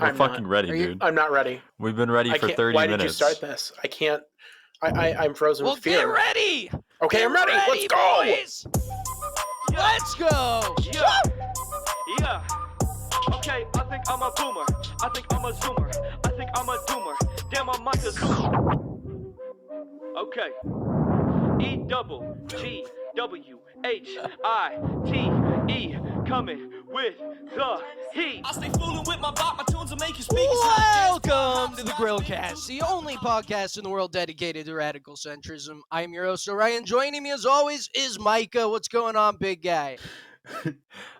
We're I'm fucking not. ready, dude. I'm not ready. We've been ready I for can't. 30 Why minutes. did you start this? I can't. I'm frozen Well, with fear. get ready. Okay, Get I'm ready. Let's go. boys. Let's go. Yeah. Okay, I think I'm a boomer. I think I'm a zoomer. I think I'm a doomer. Damn, I might a zoomer. Okay. EWGWHITE coming with the heat. I stay fooling with my bot, my tunes will make you speak. Welcome to the Grillcast, the only podcast in the world dedicated to radical centrism. I'm your host, Orion. Joining me as always is Micah. What's going on, big guy?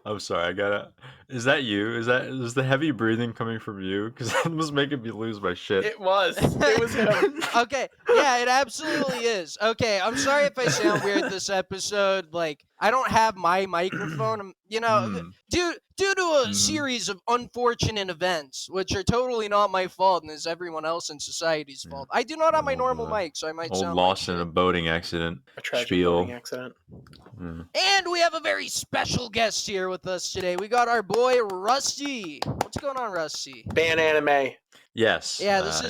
I'm sorry, I gotta. Is that you? Is the heavy breathing coming from you? Because that was making me lose my shit. It was him. Okay, yeah, it absolutely is. Okay, I'm sorry if I sound weird this episode. Like, I don't have my microphone. Due to a series of unfortunate events, which are totally not my fault and is everyone else in society's fault. I do not have my normal mic, so I might sound lost like in a shit. boating accident. A tragic Spiel. boating accident. And we have a very special guest here with us today. We got our boy Rusty. What's going on, Rusty? Ban anime. Yes. Yeah, this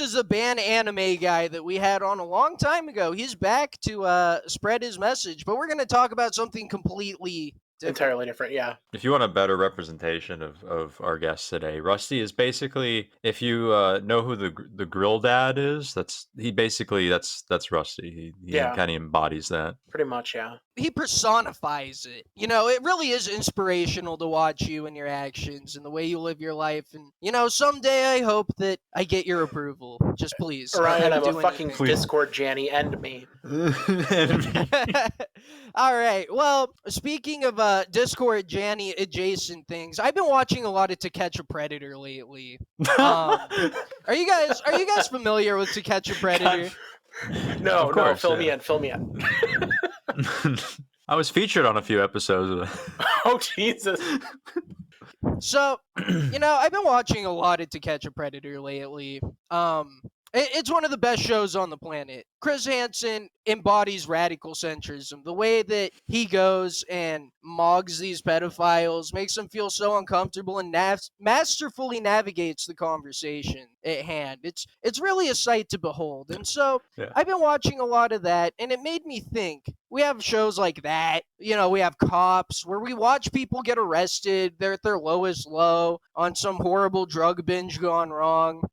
is the ban anime guy that we had on a long time ago. He's back to spread his message, but we're going to talk about something completely different. Entirely different. Yeah. If you want a better representation of our guest today, Rusty is basically, if you know who the Grill Dad is, that's Rusty. He Yeah. kind of embodies that. Pretty much. Yeah. He personifies it. You know, it really is inspirational to watch you and your actions and the way you live your life. And, someday I hope that I get your approval. Just please. Orion, I'll I'm a do fucking anything. Discord Janny. End me. All right. Well, speaking of Discord Janny adjacent things, I've been watching a lot of To Catch a Predator lately. Are you guys familiar with To Catch a Predator? No, Of course, fill yeah. me in. I was featured on a few episodes of it. Oh, Jesus. So, I've been watching a lot of To Catch a Predator lately. It's one of the best shows on the planet. Chris Hansen embodies radical centrism. The way that he goes and mogs these pedophiles makes them feel so uncomfortable and masterfully navigates the conversation at hand. It's really a sight to behold. And so Yeah. I've been watching a lot of that, and it made me think. We have shows like that. We have Cops, where we watch people get arrested. They're at their lowest low on some horrible drug binge gone wrong.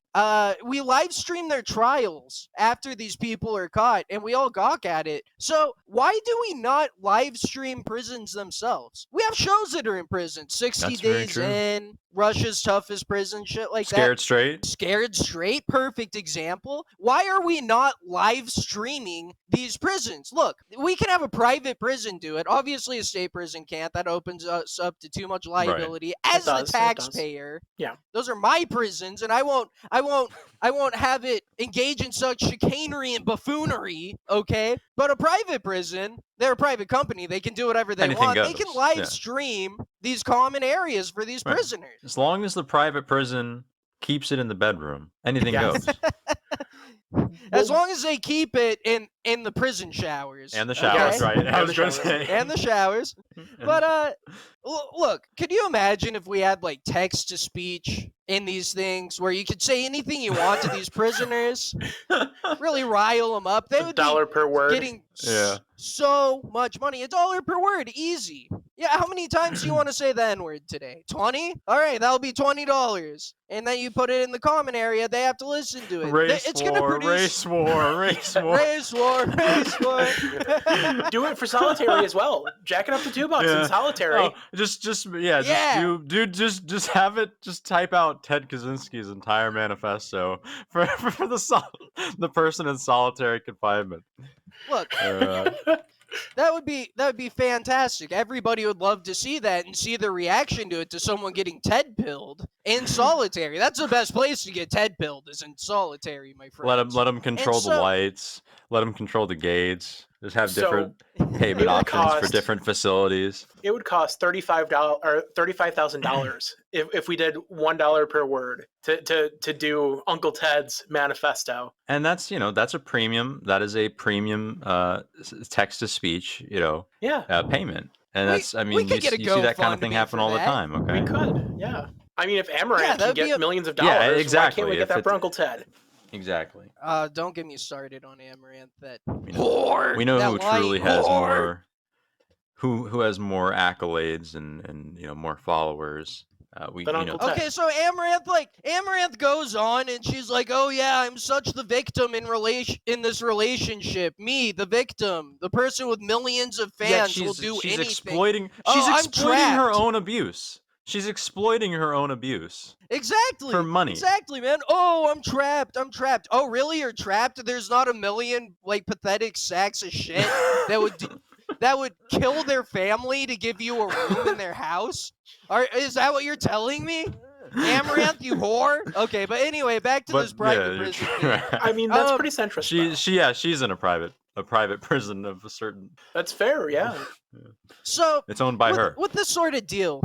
We live stream their trials after these people are caught, and we all gawk at it. So why do we not live stream prisons themselves? We have shows that are in prison. 60 That's very Days true. In, Russia's Toughest Prison, shit like that. Scared Straight. Scared Straight, perfect example. Why are we not live streaming these prisons? Look, we can have a private prison do it. Obviously, a state prison can't. That opens us up to too much liability. As It the does. taxpayer, Yeah. those are my prisons, and I won't have it engage in such chicanery and buffoonery. Okay, but a private prison, they're a private company. They can do whatever they Anything want. They goes, can live yeah. stream these common areas for these Right. prisoners. As long as the private prison keeps it in the bedroom, anything Yes. goes. As long as they keep it in the prison showers. And the showers, okay? right? I And was the going to showers. say. And the showers. But look, could you imagine if we had like text to speech in these things where you could say anything you want to these prisoners, really rile them up? They would be $1 per word. getting Yeah. so much money. $1 per word, easy. Yeah, how many times do you want to say the N-word today? 20? All right, that'll be $20. And then you put it in the common area. They have to listen to it. Race It's war, gonna produce race war, race war. race war, race war. Do it for solitary as well. Jack it up to $2 Yeah. in solitary. Oh, just have it. Just type out Ted Kaczynski's entire manifesto for the person in solitary confinement. Look, Uh, that would be fantastic. Everybody would love to see that and see the reaction to it, to someone getting Ted pilled in solitary. That's the best place to get Ted pilled, is in solitary, my friend. let them control the so- lights. Let them control the gates. Just have So, different payment it would options for cost- different facilities. It would cost $35 or $35,000 if we did $1 per word to do Uncle Ted's manifesto. And that's a premium. That is a premium text to speech, Yeah, payment. And We- that's, I we mean, could get a you see that kind of thing GoFundMe happen for all the that. time. Okay. we could. Yeah. I mean, if Amaranth can that'd be get a- millions of Yeah, dollars, why exactly, can't we get if that it- for Uncle Ted? Exactly. Don't get me started on Amaranth. That We know, whore. we know that who truly lying has whore. more, who has more accolades and more followers. Than Uncle Ted. Okay, so Amaranth goes on and she's like, "Oh yeah, I'm such the victim in this relationship. Me, the victim, the person with millions of fans will do she's anything." exploiting. Oh, She's I'm exploiting her trapped. own abuse. She's exploiting her own abuse Exactly. for money. Exactly, man. Oh, I'm trapped. I'm trapped. Oh, really? You're trapped? There's not a million pathetic sacks of shit that would kill their family to give you a room in their house? Is that what you're telling me? Amaranth, you whore? Okay, but anyway, back to this private you're prison. right. I mean, that's Um, pretty centrist. She's in a private prison of a certain. That's fair, yeah. So It's owned by her. with this sort of deal,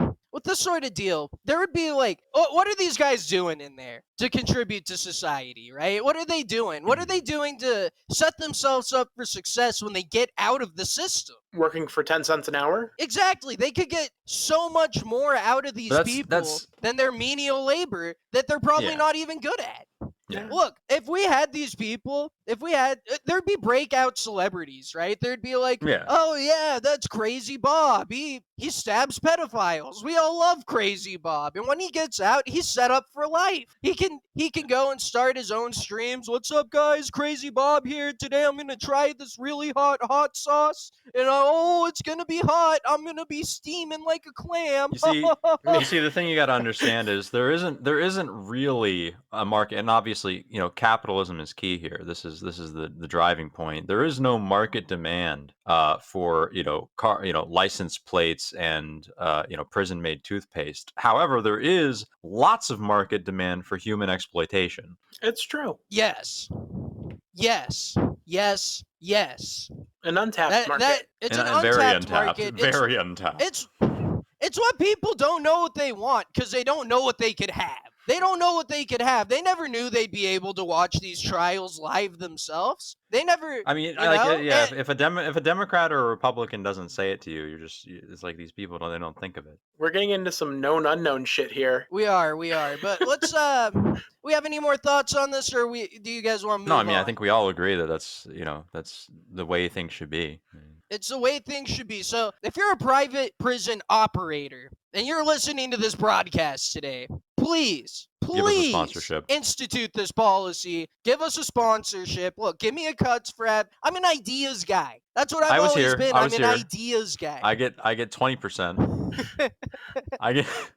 there would be what are these guys doing in there to contribute to society, right? What are they doing? What are they doing to set themselves up for success when they get out of the system? Working for 10 cents an hour? Exactly. They could get so much more out of these people than their menial labor that they're probably Yeah. not even good at. Yeah. Look, if we had these people, there'd be breakout celebrities, right? There'd be like, Yeah. oh yeah, that's Crazy Bob. He stabs pedophiles. We all love Crazy Bob. And when he gets out, he's set up for life. He can go and start his own streams. What's up, guys? Crazy Bob here. Today I'm gonna try this really hot sauce. And it's gonna be hot. I'm gonna be steaming like a clam. You see, the thing you got to understand is there isn't really a market, and obviously, capitalism is key here. This is the driving point. There is no market demand for license plates and prison made toothpaste. However, there is lots of market demand for human exploitation. It's true. Yes. An untapped market. It's And an very untapped untapped, market. very untapped. It's what people don't know what they want because they don't know what they could have. They don't know what they could have. They never knew they'd be able to watch these trials live themselves. They never. I mean, and- if a Democrat or a Republican doesn't say it to you, it's like these people they don't think of it. We're getting into some known unknown shit here. We are. But let's. We have any more thoughts on this, or do you guys want to move No, I mean, on? I think we all agree that that's the way things should be. It's the way things should be. So, if you're a private prison operator and you're listening to this broadcast today, please Give us a sponsorship. institute this policy. Give us a sponsorship. Look, give me a cuts for ad. I'm an ideas guy. That's what I've always been. I'm an ideas guy. I get 20%.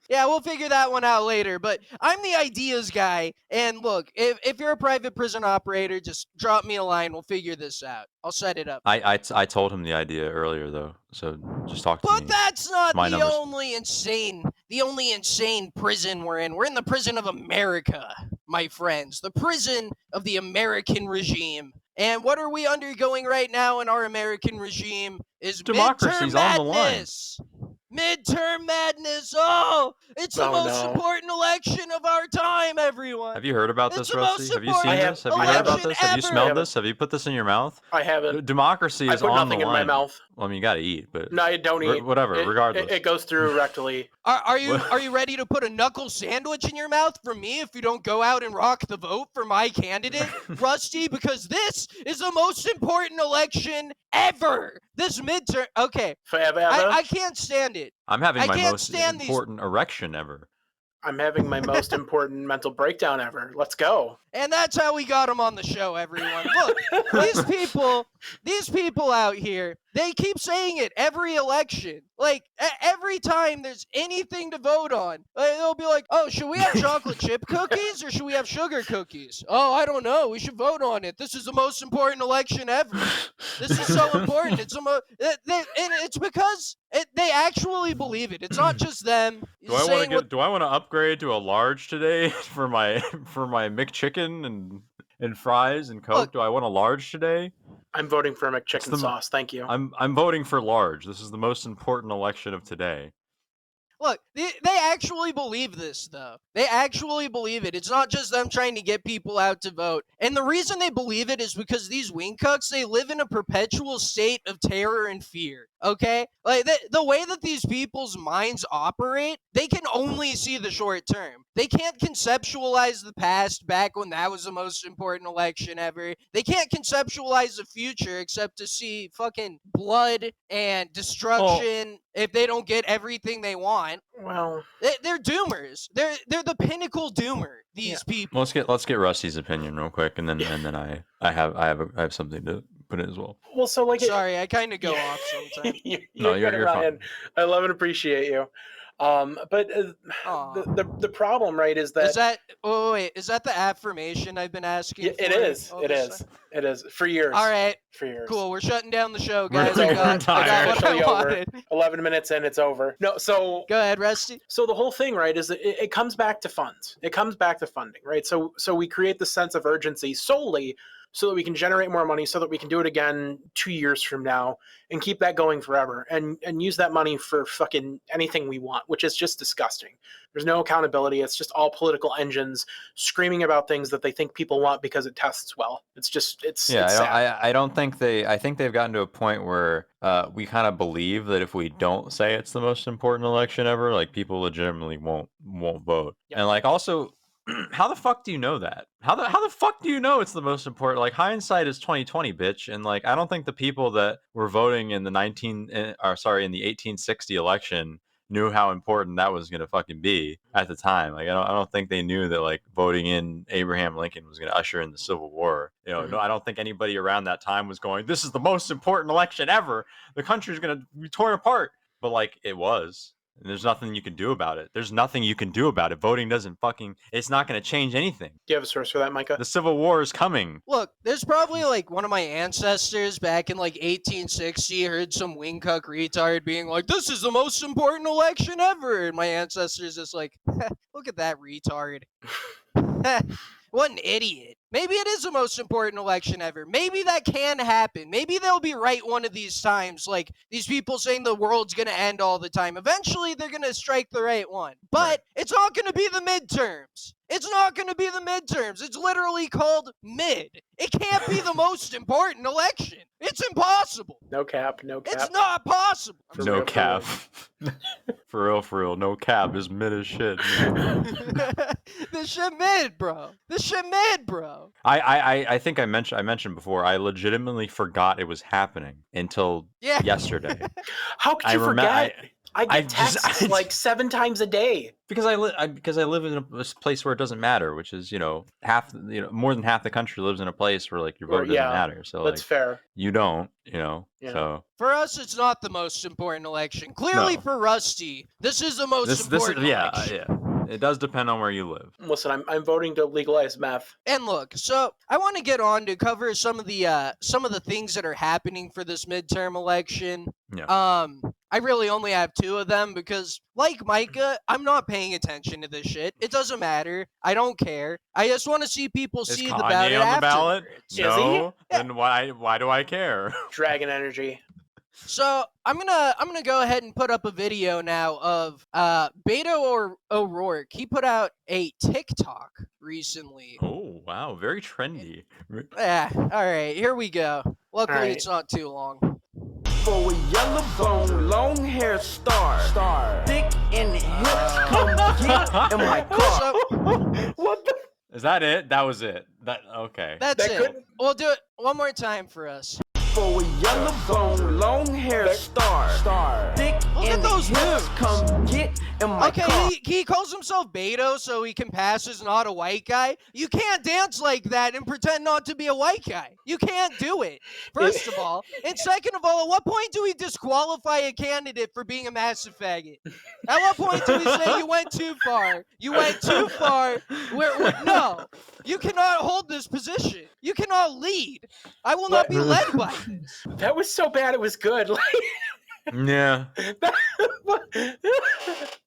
Yeah, we'll figure that one out later. But I'm the ideas guy. And look, if you're a private prison operator, just drop me a line. We'll figure this out. I'll set it up. I told him the idea earlier though, so just talk to But me. that's not My the numbers. only insane prison we're in. We're in the prison of America, my friends. The prison of the American regime. And what are we undergoing right now in our American regime is Democracy's midterm on the line. madness. Midterm madness. Oh, it's the most important election of our time, everyone. Have you heard about It's this, the most Rusty? Have you important seen this? Have you heard about election this? Have you ever. smelled this? Have you put this in your mouth? I haven't. Democracy I is put on nothing the in line. my mouth. Well, I mean, you got to eat, but No, I don't eat. whatever. Regardless, It goes through rectally. Are you ready to put a knuckle sandwich in your mouth for me if you don't go out and rock the vote for my candidate, Rusty? Because this is the most important election ever. This midterm. Okay, Forever. I can't stand it. I'm having I my can't most stand these- important erection ever. I'm having my most important mental breakdown ever. Let's go. And that's how we got him on the show, everyone. Look, these people out here, they keep saying it every election. Like, every time there's anything to vote on, they'll be like, oh, should we have chocolate chip cookies or should we have sugar cookies? Oh, I don't know. We should vote on it. This is the most important election ever. This is so important. And it's because they actually believe it. It's not just them. Do I saying what want to upgrade to a large today for my McChicken and fries and Coke? Look. Do I want a large today? I'm voting for a McChicken the- sauce. Thank you. I'm voting for large. This is the most important election of today. Look, they actually believe this, though. They actually believe it. It's not just them trying to get people out to vote. And the reason they believe it is because these wing cucks, they live in a perpetual state of terror and fear. Okay, like the way that these people's minds operate, they can only see the short term. They can't conceptualize the past back when that was the most important election ever. They can't conceptualize the future except to see fucking blood and destruction if they don't get everything they want. Well, They're doomers. They're the pinnacle doomer. These people. Let's get Rusty's opinion real quick, and then I have something to put in as well. well, so like, Sorry, I kind of go off sometimes. you're you're good, fine. Ryan. I love and appreciate you. But Aw. the problem, right, is that Is that wait? Is that the affirmation I've been asking? Yeah, it for is. all It this is. time? It is for years. All right, For years. cool. We're shutting down the show, We're guys. I got what I Officially over. wanted. 11 minutes in, it's over. No, so Go ahead, Rusty. so the whole thing, right, is that it comes back to funds. It comes back to funding, right? So we create the sense of urgency solely so that we can generate more money, so that we can do it again 2 years from now and keep that going forever, and use that money for fucking anything we want, which is just disgusting. There's no accountability. It's just all political engines screaming about things that they think people want because it tests well. It's just it's sad. I don't think I think they've gotten to a point where we kind of believe that if we don't say it's the most important election ever, like people legitimately won't vote. Yep. And like also, how the fuck do you know that? How the fuck do you know it's the most important? Like hindsight is 2020, bitch. And like I don't think the people that were voting in the 1860 election knew how important that was going to fucking be at the time. Like I don't think they knew that like voting in Abraham Lincoln was going to usher in the Civil War. You know, no, I don't think anybody around that time was going, this is the most important election ever. The country's going to be torn apart. But like it was. And there's nothing you can do about it. There's nothing you can do about it. Voting doesn't fucking, it's not going to change anything. Do you have a source for that, Micah? The Civil War is coming. Look, there's probably like one of my ancestors back in like 1860 heard some wingcuck retard being like, this is the most important election ever. And my ancestor's just like, look at that retard. What an idiot. Maybe it is the most important election ever. Maybe that can happen. Maybe they'll be right one of these times. Like these people saying the world's going to end all the time. Eventually, they're going to strike the right one. But it's not going to be the midterms. It's not going to be the midterms. It's literally called mid. It can't be the most important election. It's impossible. No cap. No cap. It's not possible. For No real, cap. For real. No cap is mid as shit. This shit mid, bro. This shit mid, bro. I think I mentioned before, I legitimately forgot it was happening until Yeah. yesterday. How could I you forget? I I get just- texts like 7 times a day. Because I live in a place where it doesn't matter, which is, more than half the country lives in a place where like your vote doesn't matter. So That's like fair. you don't, Yeah. so For us, it's not the most important election. Clearly, No. for Rusty, this is the most this important is election. It does depend on where you live. Listen, I'm voting to legalize meth. And look, so I want to get on to cover some of the things that are happening for this midterm election. Yeah. I really only have 2 of them because, like Micah, I'm not paying attention to this shit. It doesn't matter. I don't care. I just want to see people Is see the Kanye ballot on the ballot? afterwards. Is he? No. Then why do I care? Dragon energy. So I'm gonna go ahead and put up a video now of Beto O'Rourke. He put out a TikTok recently. Oh wow, very trendy. Yeah, all right, here we go. Luckily, All right. it's not too long. For a yellow bone, long hair star, thick in the hips, come get in my car. So What the? Is that it? That was it. That okay. that's That it. couldn't- We'll do it one more time for us. For a yellow bone, long hair star, thick Look in at the those hips, moves. come get in my Okay, car. he calls himself Beto so he can pass as not a white guy. You can't dance like that and pretend not to be a white guy. You can't do it, first of all. And second of all, at what point do we disqualify a candidate for being a massive faggot? At what point do we say you went too far? You went too far. No, you cannot hold this position. You cannot lead. I will not be led by this. That was so bad it was good. Yeah.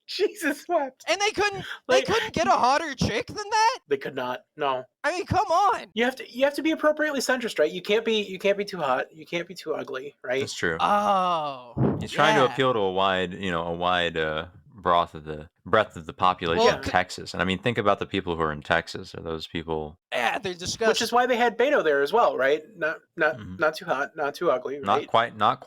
Jesus wept. And they couldn't Like- get a hotter chick than that? They could not. No. I mean, come on. You have to be appropriately centrist, right? You can't be too hot. You can't be too ugly, right? That's true. Oh. He's trying to yeah. appeal to a wide breadth of the population Well, of Texas. And I mean, think about the people who are in Texas. Are those people? Yeah, they're disgusting. Which is why they had Beto there as well, right? Not Mhm. too hot, not too ugly, right? Not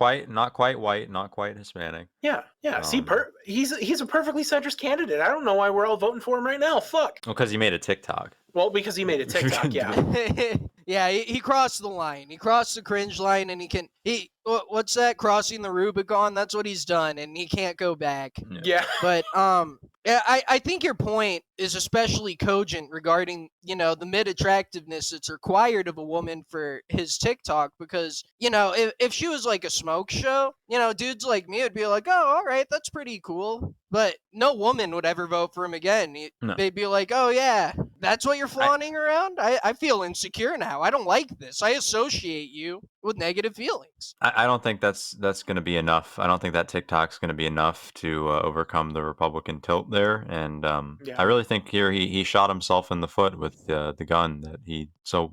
quite white, not quite Hispanic. Yeah. See, Um, he's a perfectly centrist candidate. I don't know why we're all voting for him right now. Fuck. Well, because he made a TikTok. Well, because he made a TikTok, yeah. Yeah, he crossed the line. He crossed the cringe line, and what's that? Crossing the Rubicon. That's what he's done, and he can't go back. Yeah. But yeah, I think your point is especially cogent regarding, the mid-attractiveness that's required of a woman for his TikTok, because, if she was like a smoke show, dudes like me would be like, oh, all right, that's pretty cool. But no woman would ever vote for him again. No. They'd be like, oh, yeah, that's what you're flaunting around? I feel insecure now. I don't like this. I associate you with negative feelings. I don't think that's going to be enough. I don't think that TikTok's going to be enough to overcome the Republican tilt there. And Yeah. I really think here he shot himself in the foot with the gun that he so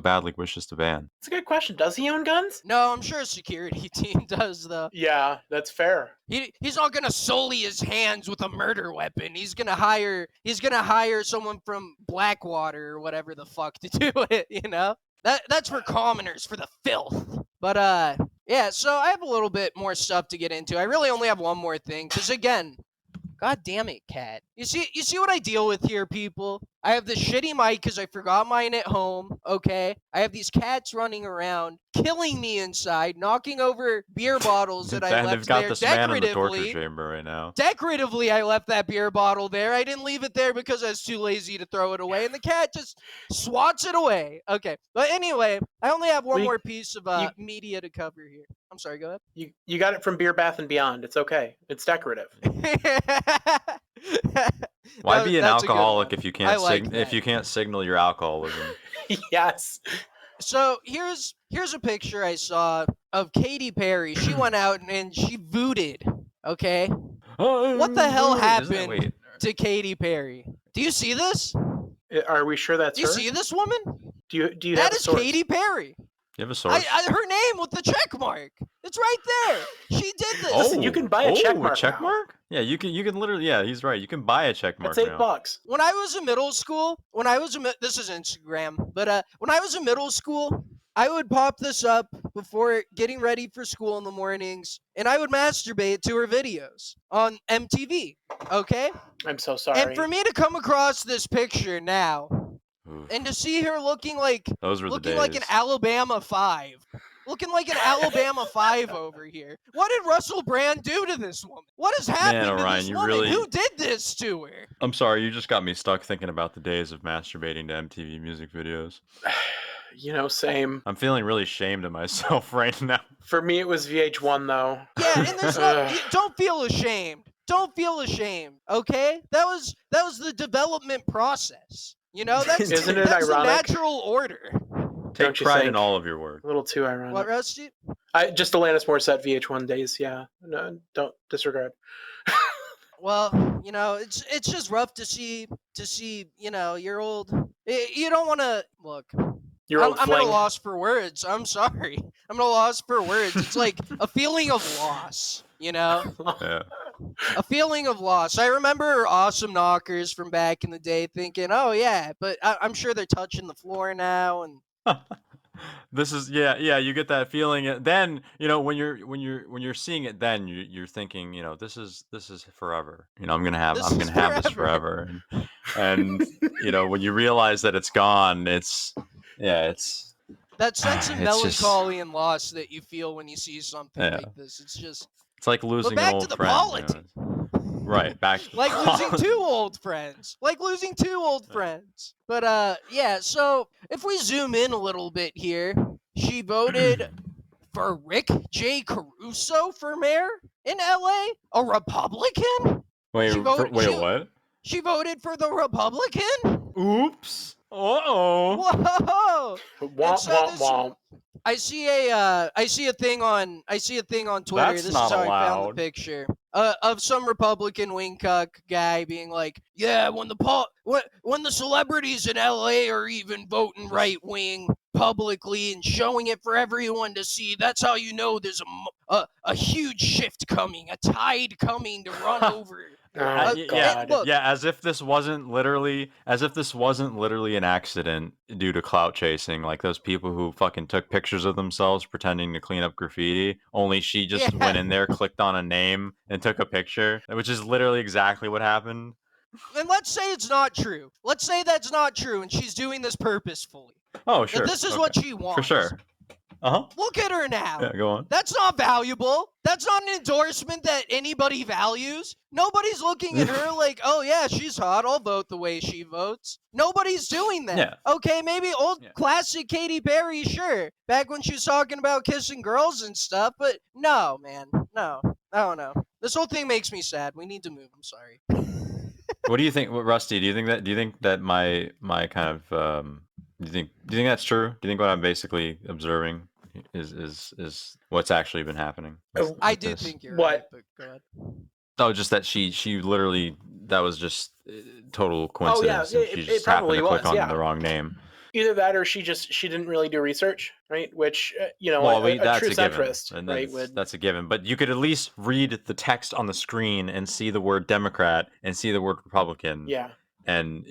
badly wishes to ban. It's a good question. Does he own guns? No, I'm sure a security team does, though. Yeah, that's fair. He's not gonna sully his hands with a murder weapon. He's gonna hire someone from Blackwater or whatever the fuck to do it, That's for commoners, for the filth. But yeah, so I have a little bit more stuff to get into. I really only have one more thing, because again, god damn it, Cat. You see what I deal with here, people? I have this shitty mic because I forgot mine at home, okay? I have these cats running around, killing me inside, knocking over beer bottles that I left They've got there this man in the torture decoratively. chamber right now. Decoratively, I left that beer bottle there. I didn't leave it there because I was too lazy to throw it away, and the cat just swats it away. Okay, but anyway, I only have one more piece of media to cover here. I'm sorry, go ahead. You got it from Beer Bath and Beyond. It's okay. It's decorative. Why be an That's a good alcoholic one. if you I can't like if you can't signal your alcoholism? Yes. So here's a picture I saw of Katy Perry. She went out and she voodooed. Okay, what the hell happened to Katy Perry? Do you see this? Are we sure that's Do you her? see this woman? Do you have That a is source? Katy Perry. You have a source? Her name with the check mark. It's right there. She did this. Listen, you can buy a check mark check now. mark? Yeah, you can literally. Yeah, he's right. You can buy a check mark That's now. $8. When I was in middle school, this is Instagram, but when I was in middle school, I would pop this up before getting ready for school in the mornings, and I would masturbate to her videos on MTV, okay? I'm so sorry. And for me to come across this picture now, Oof. and to see her looking like Those were the days. like an Alabama 5. Looking like an Alabama 5 over here. What did Russell Brand do to this woman? What has happened to Orion, this you woman? really- Who did this to her? I'm sorry, you just got me stuck thinking about the days of masturbating to MTV music videos. Same. I'm feeling really ashamed of myself right now. For me, it was VH1 though. Yeah, and there's don't feel ashamed. Don't feel ashamed, okay? That was the development process. That's Isn't it that's the ironic? natural order. Take Don't you pride think? in all of your work. A little too ironic. What, Rusty? Just Alanis Morissette VH1 days. Yeah. No, don't disregard. Well, it's just rough to see, your old. You don't want to look. Your old I'm at fling. a loss for words. I'm sorry. I'm at a loss for words. It's like a feeling of loss, Yeah. A feeling of loss. I remember awesome knockers from back in the day thinking, oh, yeah, but I'm sure they're touching the floor now. And This is you get that feeling. Then when you're seeing it, then you're thinking, this is forever. I'm gonna have this forever. And when you realize that it's gone, it's that sense of it's just- melancholy and loss that you feel when you see something Yeah. like this, it's just it's like losing back an to old the friend. politics. Right, back to like losing two old friends. But yeah, so if we zoom in a little bit here, she voted for Rick J. Caruso for mayor in LA, a Republican. Wait, She voted- wait, she- what? She voted for the Republican. Oops. Uh-oh. Whoa! Womp, so womp, this- womp. I see a thing on Twitter. That's This not is how I found the allowed. picture of some Republican wing cuck guy being like, "Yeah, when the celebrities in LA are even voting right wing publicly and showing it for everyone to see, that's how you know there's a huge shift coming, a tide coming to run over." Oh, God. Look, Yeah, as if this wasn't literally an accident due to clout chasing, like those people who fucking took pictures of themselves pretending to clean up graffiti. Only she just Yeah. went in there, clicked on a name, and took a picture, which is literally exactly what happened. And let's say it's not true. Let's say that's not true, and she's doing this purposefully. Oh, sure. And this is okay. what she wants. For sure. Uh-huh. Look at her now. Yeah, go on. That's not valuable. That's not an endorsement that anybody values. Nobody's looking at her like, oh yeah, she's hot, I'll vote the way she votes. Nobody's doing that. Yeah. Okay, maybe old classic Katy Perry, sure. Back when she was talking about kissing girls and stuff, but no, man. No. I don't know. This whole thing makes me sad. We need to move. I'm sorry. What do you think, Rusty? Do you think that my kind of do you think that's true? Do you think what I'm basically observing is what's actually been happening? I do think you're What? right, but go ahead. Oh, just that she literally, that was just total coincidence. yeah, and she it just happened probably to click was, on yeah. the wrong name. Either that or she didn't really do research, right? Which, Well, a that's true a given, centrist, and right? that's a given. But you could at least read the text on the screen and see the word Democrat and see the word Republican. Yeah. And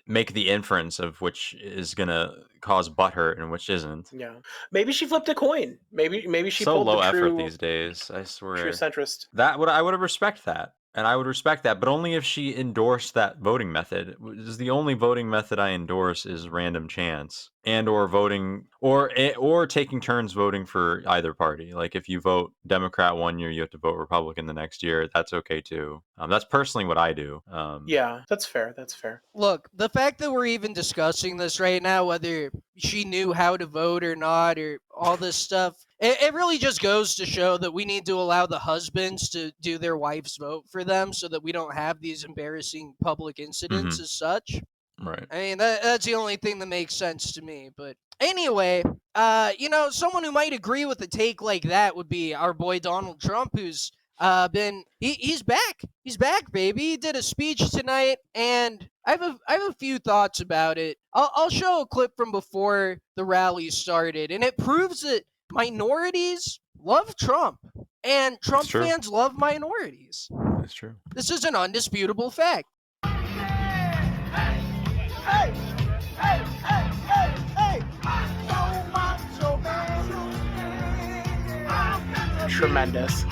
make the inference of which is gonna cause butthurt and which isn't. Yeah. Maybe she flipped a coin. Maybe she So pulled low the true, effort these days. I swear. true centrist. I would have respect that. And I would respect that, but only if she endorsed that voting method. Is the only voting method I endorse is random chance and or voting or taking turns voting for either party. Like if you vote Democrat one year, you have to vote Republican the next year. That's okay too. That's personally what I do. Yeah, that's fair. That's fair. Look, the fact that we're even discussing this right now, whether she knew how to vote or not, or all this stuff, it really just goes to show that we need to allow the husbands to do their wife's vote for them so that we don't have these embarrassing public incidents as such. Right. I mean, that's the only thing that makes sense to me. But anyway, someone who might agree with a take like that would be our boy Donald Trump, who's he's back. He's back, baby. He did a speech tonight, and I have a few thoughts about it. I'll show a clip from before the rally started, and it proves that minorities love Trump, and Trump fans love minorities. That's true. This is an undisputable fact. Tremendous.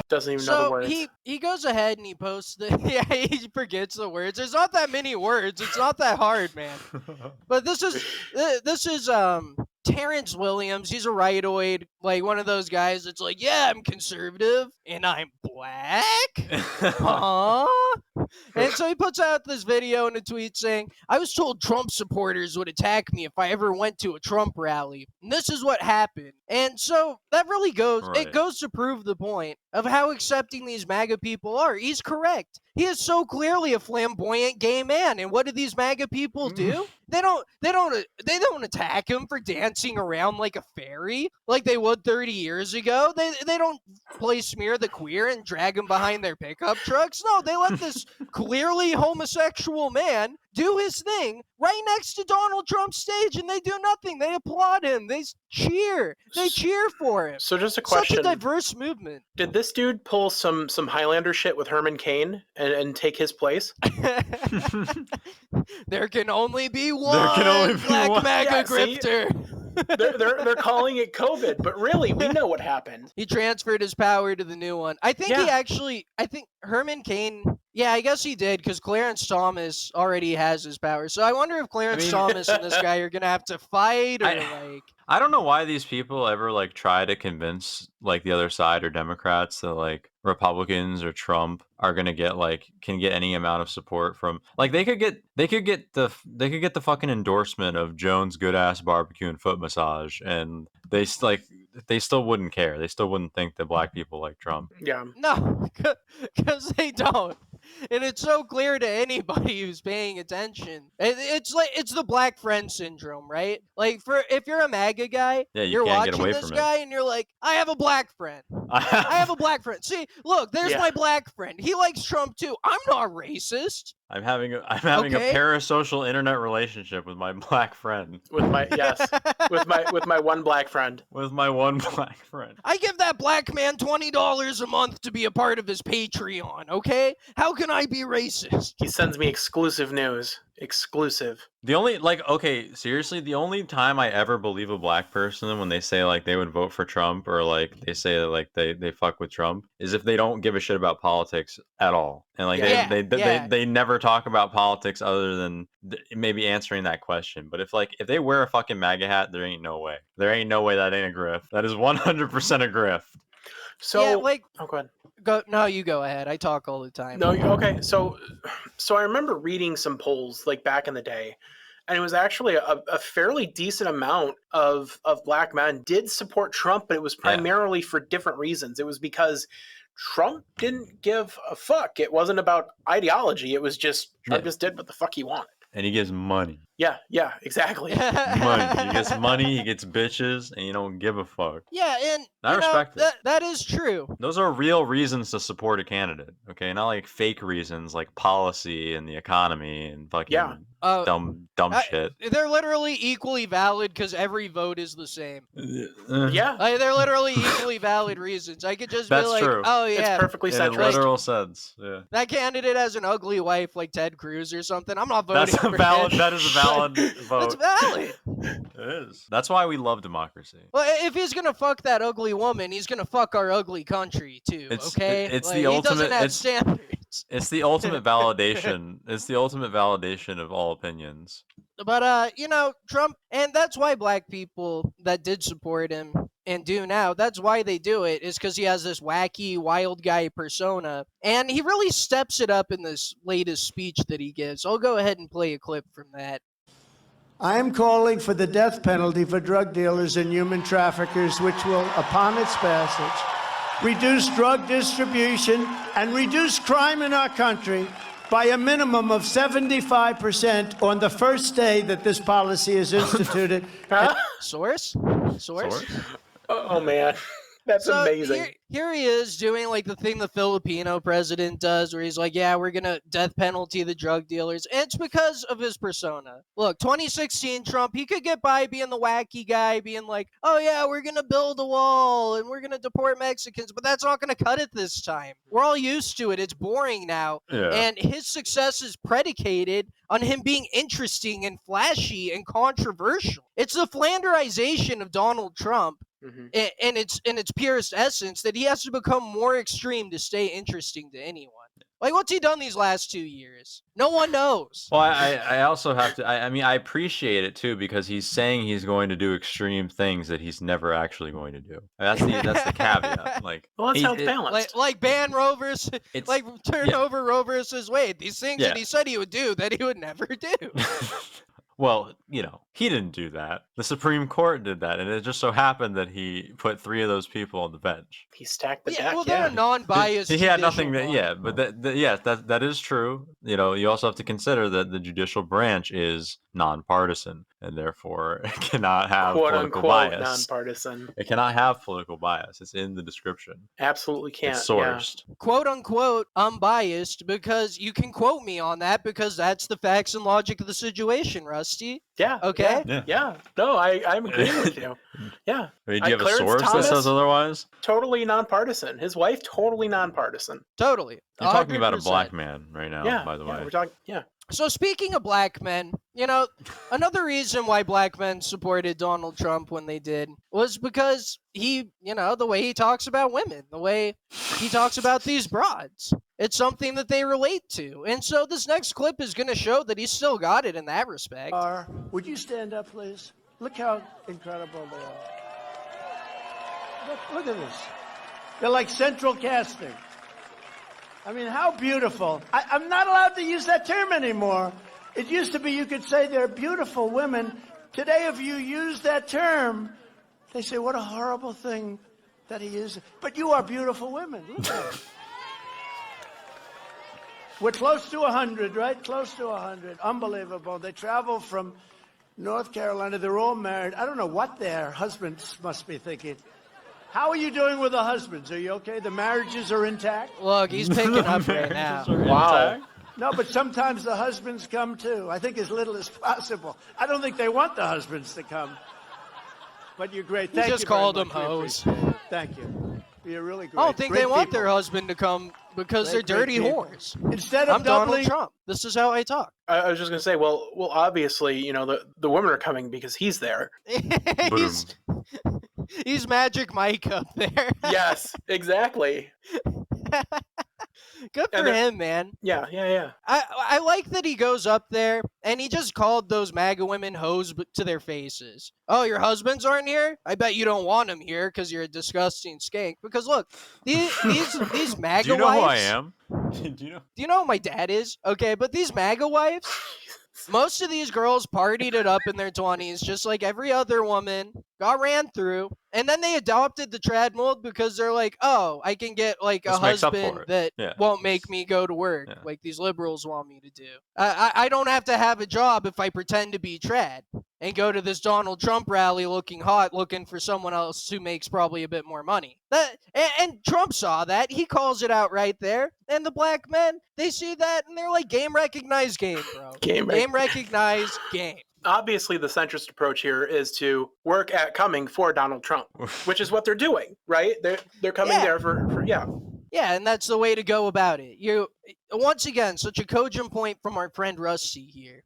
Doesn't even know the words. He goes ahead and he posts the he forgets the words. There's not that many words. It's not that hard, man. But this is Terrence Williams. He's a rightoid, like one of those guys that's like, yeah, I'm conservative and I'm black. Huh? And so he puts out this video and a tweet saying, I was told Trump supporters would attack me if I ever went to a Trump rally. And this is what happened. And so that really it goes to prove the point of how accepting these MAGA people are. He's correct. He is so clearly a flamboyant gay man. And what do these MAGA people do? They don't attack him for dancing around like a fairy like they would 30 years ago. They don't play smear the queer and drag him behind their pickup trucks. No, they let this clearly homosexual man do his thing right next to Donald Trump's stage, and they do nothing. They applaud him. They cheer. They cheer for him. So just a question. Such a diverse movement. Did this dude pull some Highlander shit with Herman Cain and take his place? There can only be one black MAGA grifter. They're calling it COVID, but really, we know what happened. He transferred his power to the new one. I think Herman Cain, Yeah, I guess he did, because Clarence Thomas already has his power. So I wonder if Clarence Thomas and this guy are gonna have to fight, or like. I don't know why these people ever like try to convince like the other side or Democrats that like Republicans or Trump are gonna get like can get any amount of support from like they could get the fucking endorsement of Jones Good Ass Barbecue and Foot Massage, and they still wouldn't care. They still wouldn't think that black people like Trump. Yeah. No, because they don't. And it's so clear to anybody who's paying attention. It's like it's the black friend syndrome, right? Like if you're a MAGA guy, Yeah, you you're can't get watching away this from it. guy and you're like, I have a black friend. I have a black friend. See, look, there's Yeah. my black friend. He likes Trump too. I'm not racist. I'm having a Okay. parasocial internet relationship with my black friend. With my with my one black friend. With my one black friend. I give that black man $20 a month to be a part of his Patreon, okay? How can I be racist? He sends me exclusive news. Exclusive. The only okay, seriously, the only time I ever believe a black person when they say like they would vote for Trump or like they say that like they fuck with Trump is if they don't give a shit about politics at all. And like Yeah. they never talk about politics other than maybe answering that question. But if they wear a fucking MAGA hat, there ain't no way. There ain't no way that ain't a grift. That is 100% a grift. So yeah, like, oh, go ahead. no, you go ahead. I talk all the time. No, okay. So I remember reading some polls like back in the day, and it was actually a fairly decent amount of black men did support Trump, but it was primarily for different reasons. It was because Trump didn't give a fuck. It wasn't about ideology. It was just Trump just did what the fuck he wanted. And he gives money. Yeah, exactly. Money. He gets money, he gets bitches, and you don't give a fuck. Yeah, and I respect it. that is true. Those are real reasons to support a candidate, okay? Not like fake reasons like policy and the economy and fucking dumb shit. They're literally equally valid because every vote is the same. Yeah, Like, they're literally equally valid reasons. I could just be That's like, true. oh it's yeah, perfectly In a centrist. literal sense, yeah. that candidate has an ugly wife like Ted Cruz or something. I'm not voting That's a for valid. him. That is a valid That's vote. valid. It is. That's why we love democracy. Well, if he's gonna fuck that ugly woman, he's gonna fuck our ugly country too. Okay, It's Like, the he ultimate. doesn't have standards. It's the ultimate validation. It's the ultimate validation of all opinions. But Trump, and that's why black people that did support him and do now, that's why they do it, is because he has this wacky, wild guy persona, and he really steps it up in this latest speech that he gives. I'll go ahead and play a clip from that. I am calling for the death penalty for drug dealers and human traffickers, which will, upon its passage, reduce drug distribution and reduce crime in our country by a minimum of 75% on the first day that this policy is instituted. Source? Oh man, that's amazing. Here he is doing like the thing the Filipino president does, where he's like, yeah, we're gonna death penalty the drug dealers. And it's because of his persona. Look, 2016 Trump, he could get by being the wacky guy, being like, oh yeah, we're gonna build a wall and we're gonna deport Mexicans, but that's not gonna cut it this time. We're all used to it. It's boring now. Yeah. And his success is predicated on him being interesting and flashy and controversial. It's the Flanderization of Donald Trump. Mhm. In its purest essence, that he has to become more extreme to stay interesting to anyone. Like, what's he done these last 2 years? No one knows. Well, I also have to. I mean, I appreciate it too because he's saying he's going to do extreme things that he's never actually going to do. That's the caveat. Like, Well, that's how it's it- balanced. Like ban Roe versus, It's- like turn yeah. over Roe versus Wade. These things Yeah. that he said he would do that he would never do. Well, he didn't do that. The Supreme Court did that, and it just so happened that he put 3 of those people on the bench. He stacked the Yeah, deck. well, they're a non-biased. He had nothing. judicial Yeah, body. but that is true. You also have to consider that the judicial branch is nonpartisan, and therefore it cannot have quote political unquote bias. nonpartisan. It cannot have political bias. It's in the description. Absolutely can't. It's Yeah. sourced. Quote unquote unbiased, because you can quote me on that because that's the facts and logic of the situation, Rusty. Yeah. Okay. Yeah. No, I'm agreeing with you. Yeah. I mean, do you have a Clarence source Thomas? that says otherwise? Totally nonpartisan. His wife, totally nonpartisan. Totally. You're talking about a 100%. black man right now, Yeah. by the yeah, way. We're talking. Yeah. So speaking of black men, another reason why black men supported Donald Trump when they did was because he, the way he talks about women, the way he talks about these broads. It's something that they relate to. And so this next clip is going to show that he's still got it in that respect. Would you stand up, please? Look how incredible they are. Look at this. They're like central casting. I mean, how beautiful. I'm not allowed to use that term anymore. It used to be you could say they're beautiful women. Today, if you use that term, they say, what a horrible thing that he is. But you are beautiful women. Look at it. We're close to 100, right? Close to 100. Unbelievable. They travel from North Carolina. They're all married. I don't know what their husbands must be thinking. How are you doing with the husbands? Are you okay? The marriages are intact? Look, he's picking up right now. Wow. No, but sometimes the husbands come too. I think as little as possible. I don't think they want the husbands to come. But you're great. Thank you. Just called them hoes. Thank you. You're really great. I don't think Great they want people. their husband to come because Great they're dirty people. whores. Instead of I'm Donald doubling, Trump. This is how I talk. I was just gonna say, well, obviously, the women are coming because he's there. He's Magic Mike up there. Yes, exactly. Good for him, man. Yeah. I like that he goes up there and he just called those MAGA women hoes to their faces. Oh, your husbands aren't here? I bet you don't want them here because you're a disgusting skank. Because look, these MAGA Do you know wives, who I am? Do you know? Do you know who my dad is? Okay, but these MAGA wives, most of these girls partied it up in their 20s, just like every other woman, got ran through, and then they adopted the trad mold because they're like, oh, I can get like a This makes up for husband it. that won't make me go to work Yeah. like these liberals want me to do. I don't have to have a job if I pretend to be trad and go to this Donald Trump rally looking hot, looking for someone else who makes probably a bit more money. And Trump saw that. He calls it out right there. And the black men, they see that and they're like, game recognized game, bro. Game recognized game. Obviously, the centrist approach here is to work at coming for Donald Trump, which is what they're doing, right? They're coming there for. Yeah, and that's the way to go about it. You once again, such a cogent point from our friend Rusty here.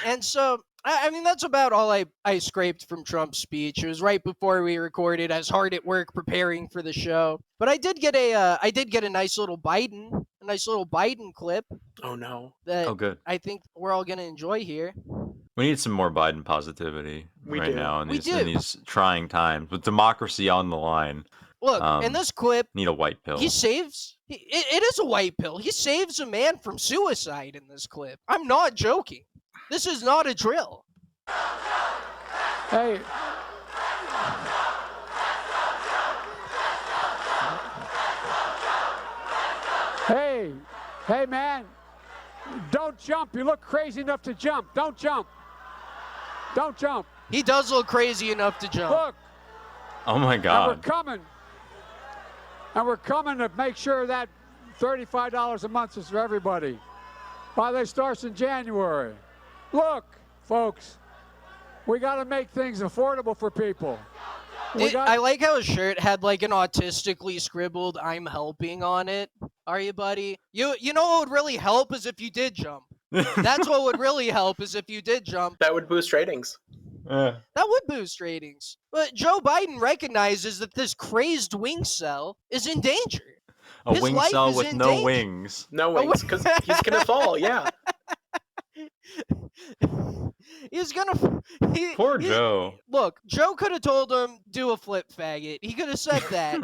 And so, I mean, that's about all I scraped from Trump's speech. It was right before we recorded. I was hard at work preparing for the show, but I did get a nice little Biden clip. Oh no! That good. I think we're all gonna enjoy here. We need some more Biden positivity do. now in We these trying times with democracy on the line. Look, in this clip, Need a white pill. he saves. It is a white pill. He saves a man from suicide in this clip. I'm not joking. This is not a drill. Hey. Hey, man. Don't jump. You look crazy enough to jump. Don't jump. Don't jump. He does look crazy enough to jump. Look. Oh my And God. we're coming. And we're coming to make sure that $35 a month is for everybody. By that starts in January. Look, folks, we got to make things affordable for people. I like how his shirt had like an autistically scribbled "I'm helping" on it. Are you, buddy? You know what would really help is if you did jump. That's what would really help is if you did jump. That would boost ratings. That would boost ratings. But Joe Biden recognizes that this crazed wing cell is in danger. A His wing life cell is with in no danger. wings. No wings, because he's gonna fall. Yeah. He's gonna. Poor Joe. Look, Joe could have told him do a flip faggot. He could have said that.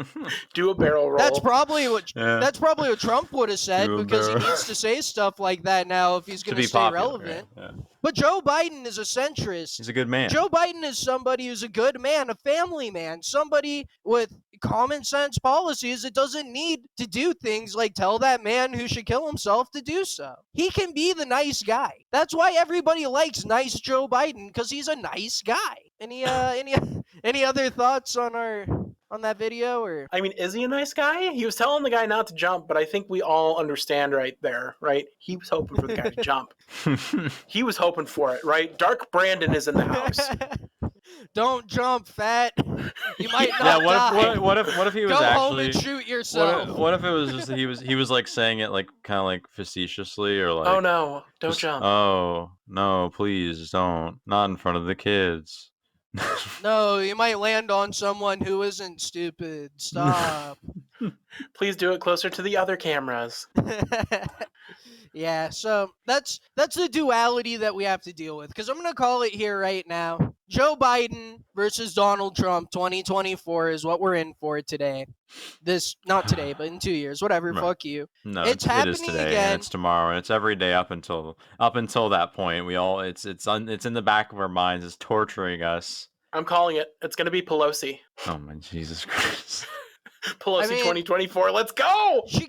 Do a barrel roll. That's probably what Yeah. Trump would have said Do a because he barrel- needs to say stuff like that now if he's To going be to stay popular. relevant. Yeah. But Joe Biden is a centrist. He's a good man. Joe Biden is somebody who's a good man, a family man, somebody with common sense policies that doesn't need to do things like tell that man who should kill himself to do so. He can be the nice guy. That's why everybody likes nice Joe Biden, because he's a nice guy. Any other thoughts on that video? Or I mean, is he a nice guy? He was telling the guy not to jump, but I think we all understand right there, right? He was hoping for the guy to jump. He was hoping for it, right? Dark Brandon is in the house. Don't jump, fat. You might Yeah, not die. what if he was Go actually home and shoot yourself. what if it was just that he was like saying it like kind of like facetiously or like Oh no, don't just, jump. oh no, please don't, not in front of the kids. No, you might land on someone who isn't stupid. Stop. Please do it closer to the other cameras. Yeah, so that's the duality that we have to deal with. Because I'm gonna call it here right now. Joe Biden versus Donald Trump 2024 is what we're in for today. Not today, but in 2 years. Whatever, Right. fuck you. No, It's it is happening today again. and it's tomorrow and it's every day up until that point. We all it's in the back of our minds. It's torturing us. I'm calling it. It's going to be Pelosi. Oh my Jesus Christ. Pelosi I mean- 2024. Let's go. She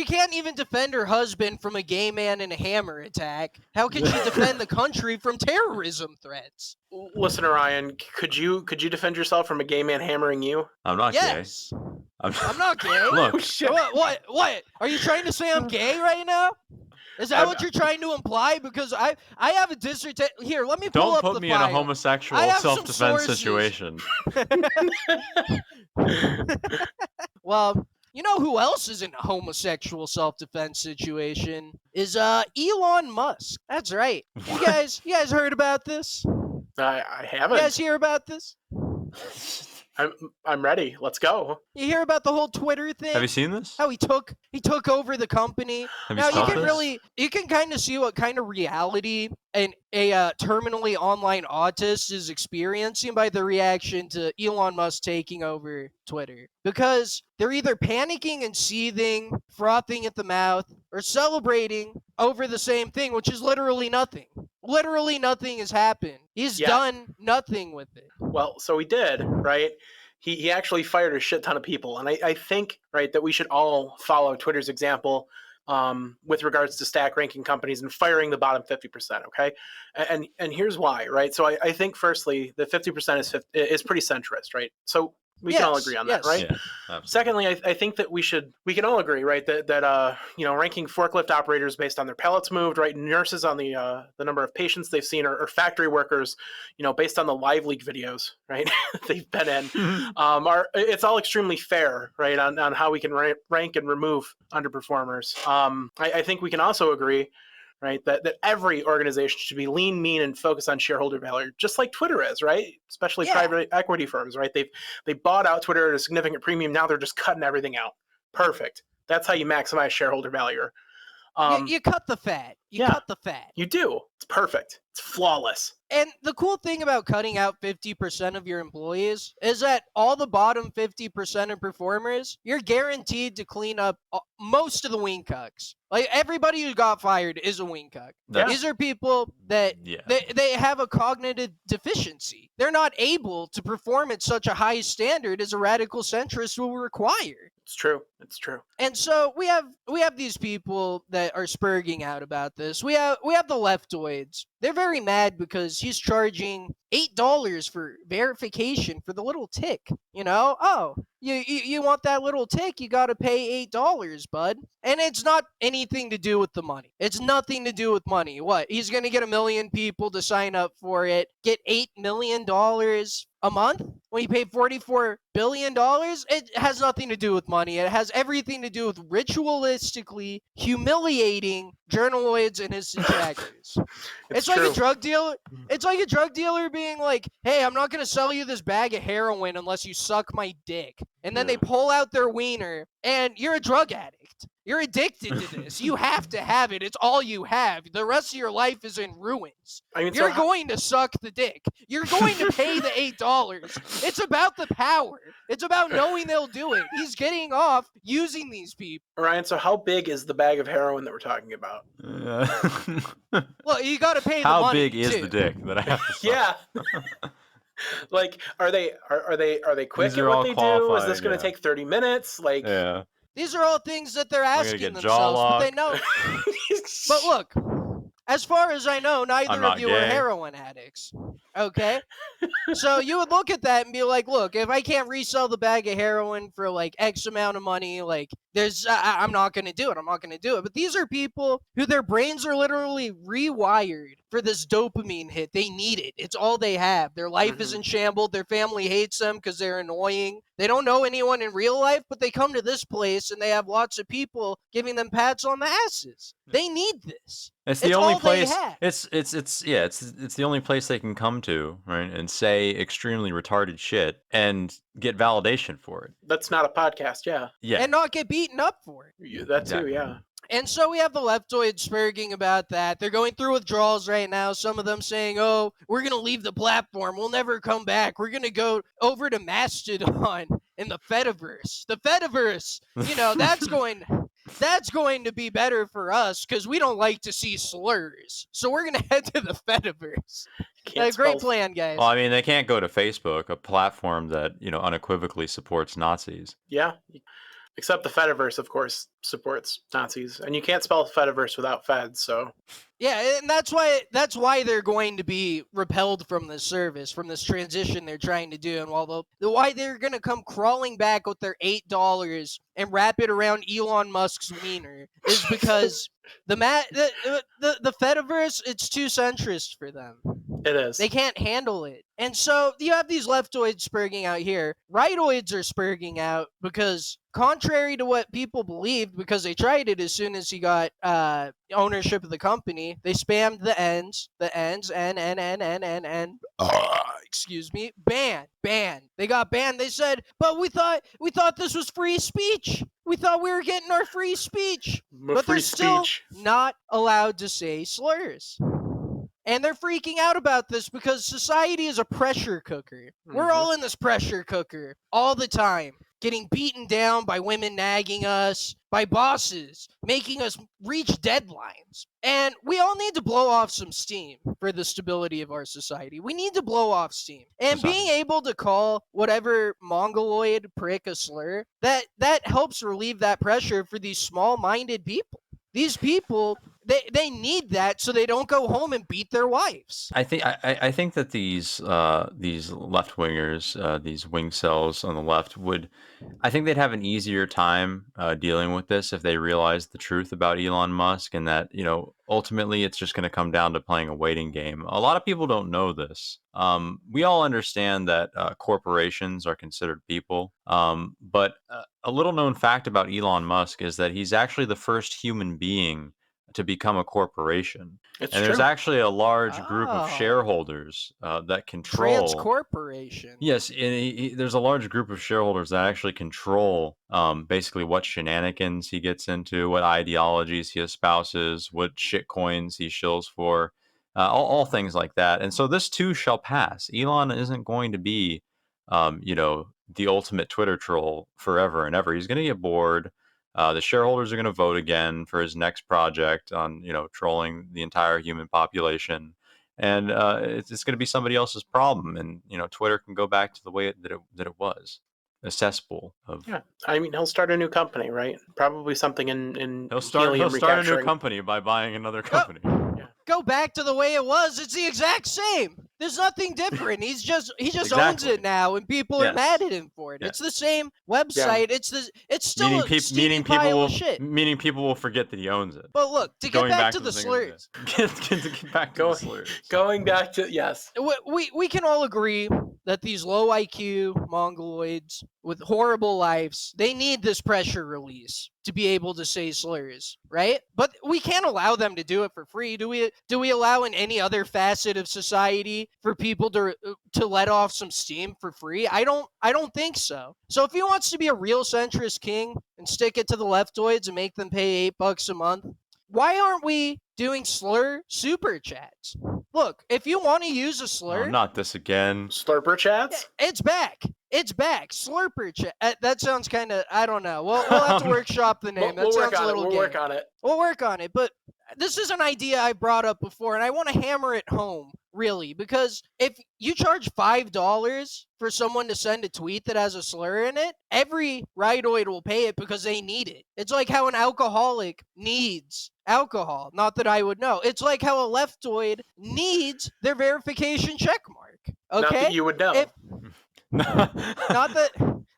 can't even defend her husband from a gay man in a hammer attack. How can she defend the country from terrorism threats? Listen, Ryan, could you defend yourself from a gay man hammering you? I'm not Yes. gay. I'm not gay. Look, Oh shit. What? Are you trying to say I'm gay right now? Is that what you're trying to imply? Because I have a dissertation. Here, let me pull don't up put the me in a file. homosexual I have some self-defense sources. situation. Well, you know who else is in a homosexual self-defense situation? Is Elon Musk. That's right. You guys heard about this? I You haven't. guys hear about this? I'm ready. Let's go. You hear about the whole Twitter thing? Have you seen this? How he took over the company. Have Now you you seen can this? you can kind of see what kind of reality a terminally online autist is experiencing by the reaction to Elon Musk taking over Twitter, because they're either panicking and seething, frothing at the mouth, or celebrating over the same thing, which is literally nothing. Literally nothing has happened. He's Yeah. done nothing with it. Well, so he did, right? He actually fired a shit ton of people. And I think, right, that we should all follow Twitter's example with regards to stack ranking companies and firing the bottom 50%, okay? And here's why, right? So I think, firstly, the 50% is pretty centrist, right? So we can all agree on that, right? Yeah, absolutely. Secondly, I think that we can all agree, right, that ranking forklift operators based on their pallets moved, right, nurses on the number of patients they've seen, or factory workers, based on the live leak videos, right, they've been in, it's all extremely fair, right, on how we can rank and remove underperformers. I think we can also agree, right, that every organization should be lean, mean, and focus on shareholder value, just like Twitter is, right? Especially private equity firms, right? They bought out Twitter at a significant premium. Now they're just cutting everything out. Perfect. That's how you maximize shareholder value. You cut the fat. You cut the fat. You do. It's perfect. It's flawless. And the cool thing about cutting out 50% of your employees is that all the bottom 50% of performers, you're guaranteed to clean up most of the wing cucks. Like, everybody who got fired is a wing cuck. These are people that they have a cognitive deficiency. They're not able to perform at such a high standard as a radical centrist will require. It's true. It's true. And so we have these people that are spurging out about this. We have the leftoids. They're very mad because he's charging $8 for verification for the little tick. Oh, you want that little tick? You got to pay $8, bud. And it's not anything to do with the money. It's nothing to do with money. What? He's gonna get 1 million people to sign up for it. Get $8 million a month when you pay $44 billion? It has nothing to do with money. It has everything to do with ritualistically humiliating journaloids and his detractors. It's like a drug dealer. It's like a drug dealer being like, "Hey, I'm not gonna sell you this bag of heroin unless you suck my dick." And then they pull out their wiener, and you're a drug addict. You're addicted to this. You have to have it. It's all you have. The rest of your life is in ruins. You're going to suck the dick. You're going to pay the $8. It's about the power. It's about knowing they'll do it. He's getting off using these people. Ryan, so how big is the bag of heroin that we're talking about? Well, you got to pay the How money. big is the dick that I have to suck? Yeah. Like, are they quick These at are what all they do? Is this qualified, going to take 30 minutes? Like, Yeah. These are all things that they're gonna asking get themselves, but they jaw know. But look, as far as I know, neither I'm not of you are gay. heroin addicts. Okay? So you would look at that and be like, look, if I can't resell the bag of heroin for like X amount of money, like I'm not going to do it. I'm not going to do it. But these are people who their brains are literally rewired for this dopamine hit. They need it. It's all they have. Their life is in shambles. Their family hates them because they're annoying. They don't know anyone in real life, but they come to this place and they have lots of people giving them pats on the asses. They need this. It's the only all they place. have. It's the only place they can come to, right, and say extremely retarded shit and get validation for it. That's not a podcast, yeah. Yeah, And not get beaten up for it. That too, Exactly. yeah. And so we have the leftoids spurging about that. They're going through withdrawals right now. Some of them saying, oh, we're going to leave the platform. We'll never come back. We're going to go over to Mastodon in the Fediverse. The Fediverse, that's going to be better for us because we don't like to see slurs. So we're going to head to the Fediverse. Can't Great spell- plan, guys. Well, I mean, they can't go to Facebook, a platform that unequivocally supports Nazis. Yeah. Except the Fediverse, of course, supports Nazis. And you can't spell Fediverse without Fed, so... Yeah, and that's why they're going to be repelled from this service, from this transition they're trying to do, and why they're going to come crawling back with their $8 and wrap it around Elon Musk's wiener is because the Fediverse, it's too centrist for them. It is. They can't handle it. And so you have these leftoids spurging out here. Rightoids are spurging out because, contrary to what people believed, because they tried it as soon as he got ownership of the company, they spammed the ends, N. Excuse me, ban. They got banned. They said, but we thought this was free speech. We thought we were getting our free speech. But free they're still speech. not allowed to say slurs. And they're freaking out about this because society is a pressure cooker. We're all in this pressure cooker all the time, getting beaten down by women nagging us, by bosses, making us reach deadlines. And we all need to blow off some steam for the stability of our society. We need to blow off steam. And being able to call whatever mongoloid prick a slur, that helps relieve that pressure for these small-minded people. These people, they need that so they don't go home and beat their wives. I think that these left wingers, these wing cells on the left I think they'd have an easier time dealing with this if they realized the truth about Elon Musk and that ultimately it's just going to come down to playing a waiting game. A lot of people don't know this. We all understand that corporations are considered people, but a little known fact about Elon Musk is that he's actually the first human being to become a corporation. It's and true. there's actually a large group of Oh. shareholders that control. Trans corporation. Yes, and there's a large group of shareholders that actually control basically what shenanigans he gets into, what ideologies he espouses, what shitcoins he shills for, all things like that. And so this too shall pass. Elon isn't going to be, the ultimate Twitter troll forever and ever. He's going to get bored. The shareholders are going to vote again for his next project on, trolling the entire human population. And it's going to be somebody else's problem. And, Twitter can go back to the way that it was, a cesspool of... Yeah, I mean, he'll start a new company, right? Probably something in He'll start a new recapturing. company by buying another company. Go back to the way it was. It's the exact same. There's nothing different. He just owns Exactly. it now, and people are Yes. mad at him for it. Yes. It's the same website. It's still meaning, a steaming pile of shit. meaning people will forget that he owns it. But look, to get Going back to the the thing slurs, get back to the slurs. Going back to, yes. we can all agree that these low IQ mongoloids with horrible lives, they need this pressure release to be able to say slurs, right? But we can't allow them to do it for free. Do we allow in any other facet of society for people to let off some steam for free? I don't think so. So if he wants to be a real centrist king and stick it to the leftoids and make them pay $8 a month, why aren't we doing slur super chats? Look, if you want to use a slur, Oh, not this again. Slurper chats? it's back. It's back. Slurper chat. That sounds kind of, I don't know. We'll have to workshop the name. We'll that work sounds a on it. little We'll gay. work on it. We'll work on it. But this is an idea I brought up before, and I want to hammer it home, really, because if you charge $5 for someone to send a tweet that has a slur in it, every rightoid will pay it because they need it. It's like how an alcoholic needs alcohol. Not that I would know. It's like how a leftoid needs their verification check mark. Not Okay, that you would know. If- not that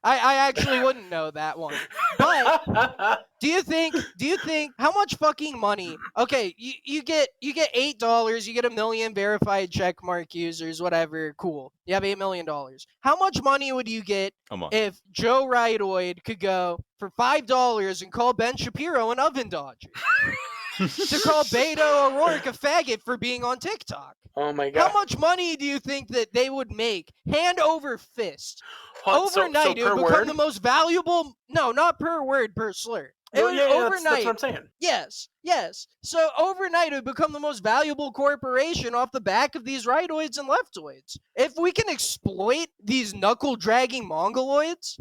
I actually wouldn't know that one. But do you think how much fucking money? Okay, you get $8, you get 1 million verified checkmark users, whatever, cool. You have $8 million. How much money would you get if Joe Ridoid could go for $5 and call Ben Shapiro an oven dodger? To call Beto O'Rourke a faggot for being on TikTok? Oh my god. How much money do you think that they would make hand over fist? So Overnight, it per would become word? the most valuable. No, not per word, per slur. It would overnight. That's what I'm saying. Yes. So overnight, it would become the most valuable corporation off the back of these rightoids and leftoids. If we can exploit these knuckle-dragging mongoloids,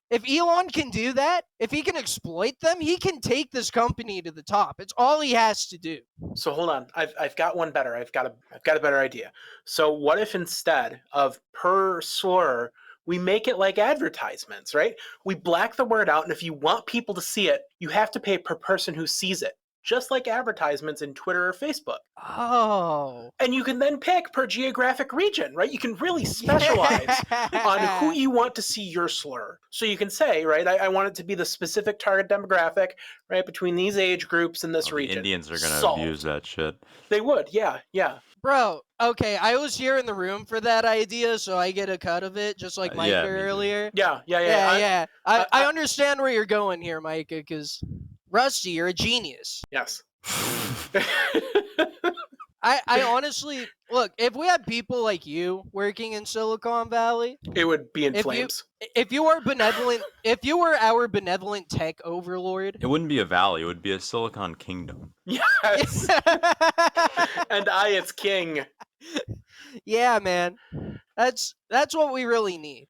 if Elon can do that, if he can exploit them, he can take this company to the top. It's all he has to do. So hold on, I've got one better. I've got a better idea. So what if instead of per slur, we make it like advertisements, right? We black the word out, and if you want people to see it, you have to pay per person who sees it, just like advertisements in Twitter or Facebook. Oh. And you can then pick per geographic region, right? You can really specialize on who you want to see your slur. So you can say, right, I want it to be the specific target demographic, right, between these age groups in this region. Indians are going to abuse that shit. They would, yeah. Bro, okay, I was here in the room for that idea, so I get a cut of it, just like Micah earlier. Yeah. I understand where you're going here, Micah, because Rusty, you're a genius. Yes. I honestly, look, if we had people like you working in Silicon Valley, it would be in flames. If you were benevolent, if you were our benevolent tech overlord, it wouldn't be a valley, it would be a Silicon Kingdom. Yes. And I, its king. Yeah, man. That's what we really need.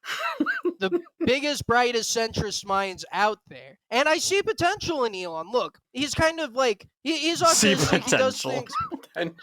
The biggest, brightest centrist minds out there. And I see potential in Elon. Look, he's kind of like he's autistic. He does things.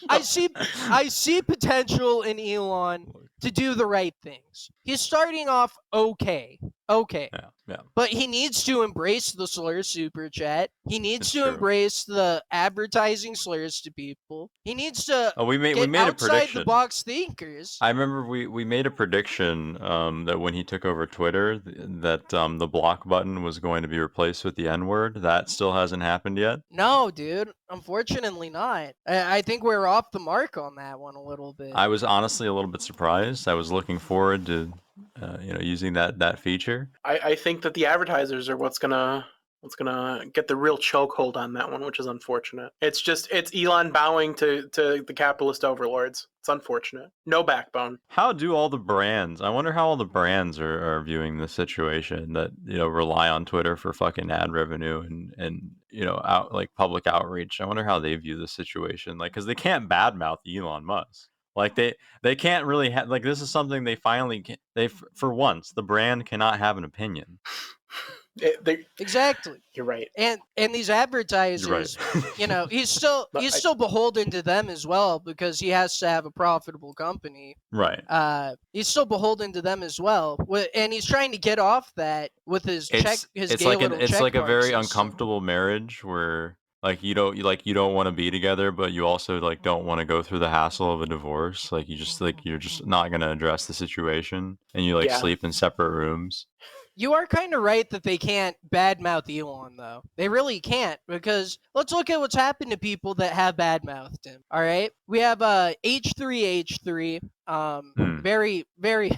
I see potential in Elon to do the right things. He's starting off okay. Yeah. But he needs to embrace the slur super chat. He needs to embrace the advertising slurs to people. He needs to we made outside a prediction. the box thinkers. I remember we made a prediction that when he took over Twitter, that the block button was going to be replaced with the N-word. That still hasn't happened yet. No, dude. Unfortunately not. I think we're off the mark on that one a little bit. I was honestly a little bit surprised. I was looking forward to using that feature. I think that the advertisers are what's gonna get the real chokehold on that one, which is unfortunate. It's Elon bowing to the capitalist overlords. It's unfortunate. No backbone. How do all the brands? I wonder how all the brands are viewing the situation that rely on Twitter for fucking ad revenue and like public outreach. I wonder how they view the situation, like, because they can't badmouth Elon Musk. Like they can't really like, this is something they finally can. For once, the brand cannot have an opinion. Exactly. You're right. And these advertisers, he's still beholden to them as well, because he has to have a profitable company. Right. He's still beholden to them as well, and he's trying to get off that with his check. It's like a very uncomfortable marriage where like you don't want to be together, but you also like don't want to go through the hassle of a divorce. Like you're just not gonna address the situation, and you sleep in separate rooms. You are kind of right that they can't badmouth Elon, though. They really can't, because let's look at what's happened to people that have badmouthed him. All right, we have H3H3, very very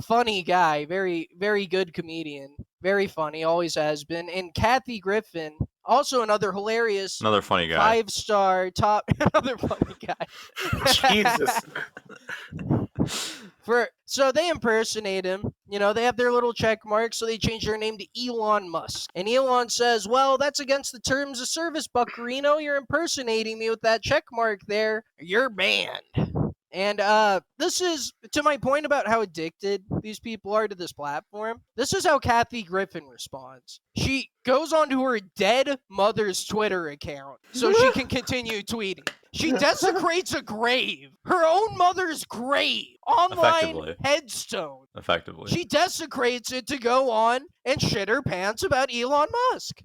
funny guy, very very good comedian, very funny, always has been, and Kathy Griffin, also another hilarious, another funny guy, 5-star top, another funny guy. Jesus. So they impersonate him. They have their little check mark, so they change their name to Elon Musk. And Elon says, well, that's against the terms of service, Buccarino. You're impersonating me with that check mark there. You're banned. And this is, to my point about how addicted these people are to this platform, this is how Kathy Griffin responds. She goes onto her dead mother's Twitter account so she can continue tweeting. She desecrates a grave, her own mother's grave, online headstone. Effectively. She desecrates it to go on and shit her pants about Elon Musk.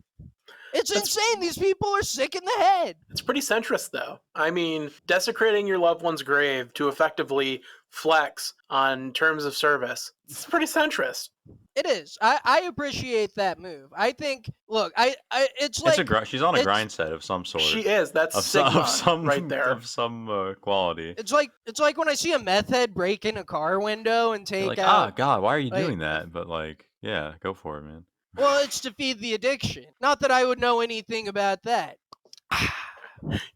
It's insane. These people are sick in the head. It's pretty centrist, though. I mean, desecrating your loved one's grave to effectively flex on terms of service. It's pretty centrist. It is. I appreciate that move. I think. Look, it's like she's on a grind set of some sort. She is. That's of Sigma some right there. of some quality. It's like when I see a meth head break in a car window and take You're like, out. God, why are you like- doing that? But like, yeah, go for it, man. Well, it's to feed the addiction. Not that I would know anything about that.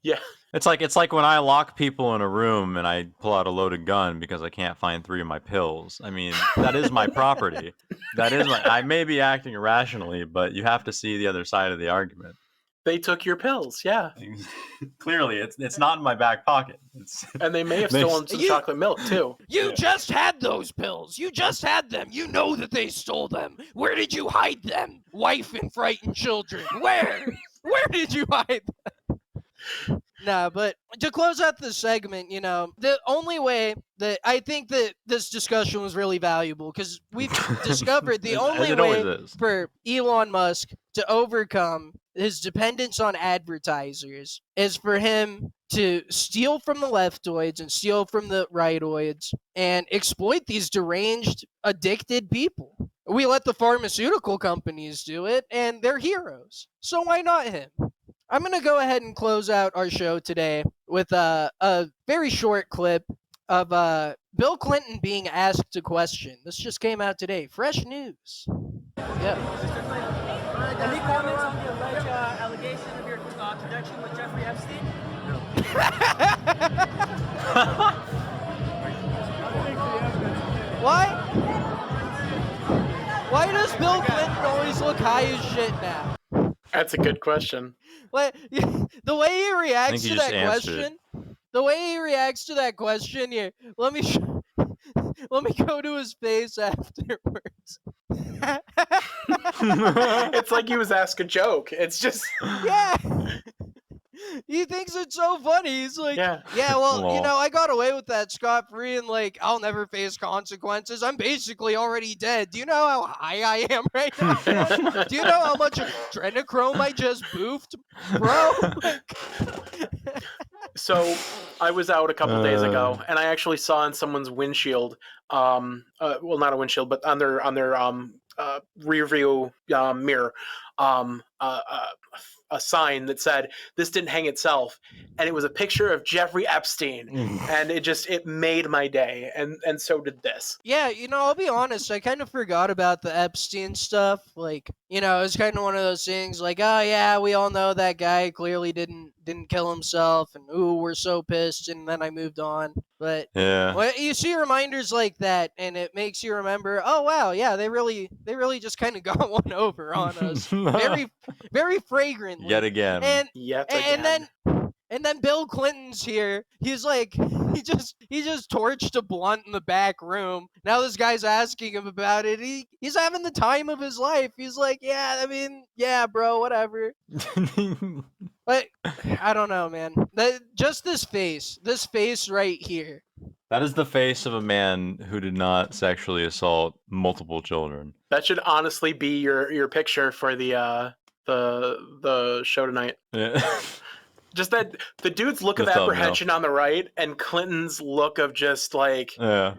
Yeah. It's like when I lock people in a room and I pull out a loaded gun because I can't find 3 of my pills. I mean, that is my property. That is I may be acting irrationally, but you have to see the other side of the argument. They took your pills, yeah. Clearly, it's not in my back pocket. And they may have stolen some chocolate milk, too. You just had those pills. You just had them. You know that they stole them. Where did you hide them? Wife and frightened children. Where? Where did you hide them? Nah, but to close out the segment, the only way that I think that this discussion was really valuable, because we've discovered the only way for Elon Musk to overcome his dependence on advertisers is for him to steal from the leftoids and steal from the rightoids and exploit these deranged, addicted people. We let the pharmaceutical companies do it, and they're heroes. So why not him? I'm going to go ahead and close out our show today with a very short clip of Bill Clinton being asked a question. This just came out today. Fresh news. Yeah. Any comments on the alleged allegation of your connection with Jeffrey Epstein? Why does Bill Clinton always look high as shit now? That's a good question. The way he reacts to that question. It. The way he reacts to that question here. Let me go to his face afterwards. It's like he was asked a joke. It's just Yeah. He thinks it's so funny. He's like, yeah, well, I got away with that scot-free, and I'll never face consequences. I'm basically already dead. Do you know how high I am right now? Do you know how much adrenochrome I just boofed, bro? So I was out a couple days ago, and I actually saw on someone's windshield, well, not a windshield, but on their rear view mirror, a sign that said, "This didn't hang itself," and it was a picture of Jeffrey Epstein, and it made my day, and so did this. Yeah, I'll be honest, I kind of forgot about the Epstein stuff. It was kind of one of those things oh yeah, we all know that guy clearly didn't kill himself, and ooh, we're so pissed, and then I moved on. But yeah, you see reminders like that, and it makes you remember, oh wow, yeah, they really just kind of got one over on us, very, very fragrantly. Yet again. And then Bill Clinton's here. He's he just torched a blunt in the back room. Now this guy's asking him about it. He's having the time of his life. He's like, yeah, bro, whatever. But I don't know, man. Just this face right here. That is the face of a man who did not sexually assault multiple children. That should honestly be your picture for the show tonight. Yeah. Just that the dude's look of apprehension on the right and Clinton's look of just yeah,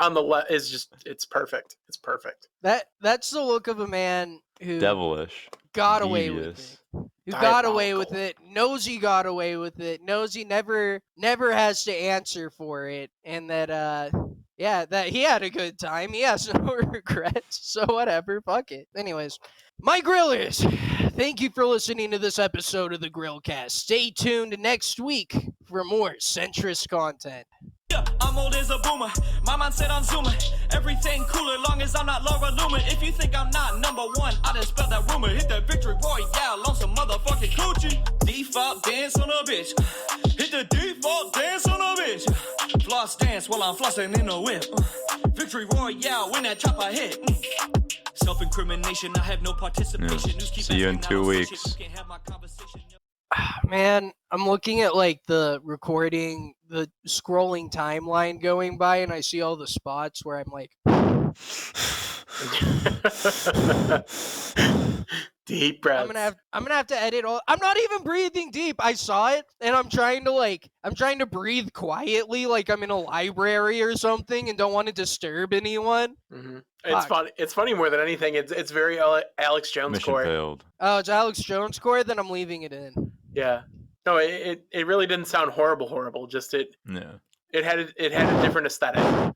on the left is just, it's perfect. It's perfect. That's the look of a man who devilish, got away with it. Who got away with it, knows he got away with it, knows he never has to answer for it, and that that he had a good time. He has no regrets, so whatever, fuck it. Anyways, my grillers, thank you for listening to this episode of the Grillcast. Stay tuned next week for more centrist content. Yeah, I'm old as a boomer. My mind said I'm zooming. Everything cooler, long as I'm not Laura Loomer. If you think I'm not number one, I just spell that rumor. Hit that victory royale on some motherfucking coochie. Default dance on a bitch. Hit the default dance on a bitch. Floss dance while I'm flossing in the whip. Victory royale when that chopper hit. Self-incrimination, I have no participation. Yeah. See you in 2 weeks. Man, I'm looking at the recording, the scrolling timeline going by, and I see all the spots where I'm like, Deep breaths. I'm gonna have to edit all. I'm not even breathing deep. I saw it, and I'm trying to breathe quietly, like I'm in a library or something, and don't want to disturb anyone. Mm-hmm. It's fun. It's funny more than anything. It's very Alex Jones Mission core. failed. Oh, it's Alex Jones core. Then I'm leaving it in. Yeah. No, it really didn't sound horrible. Just Yeah. it had a different aesthetic.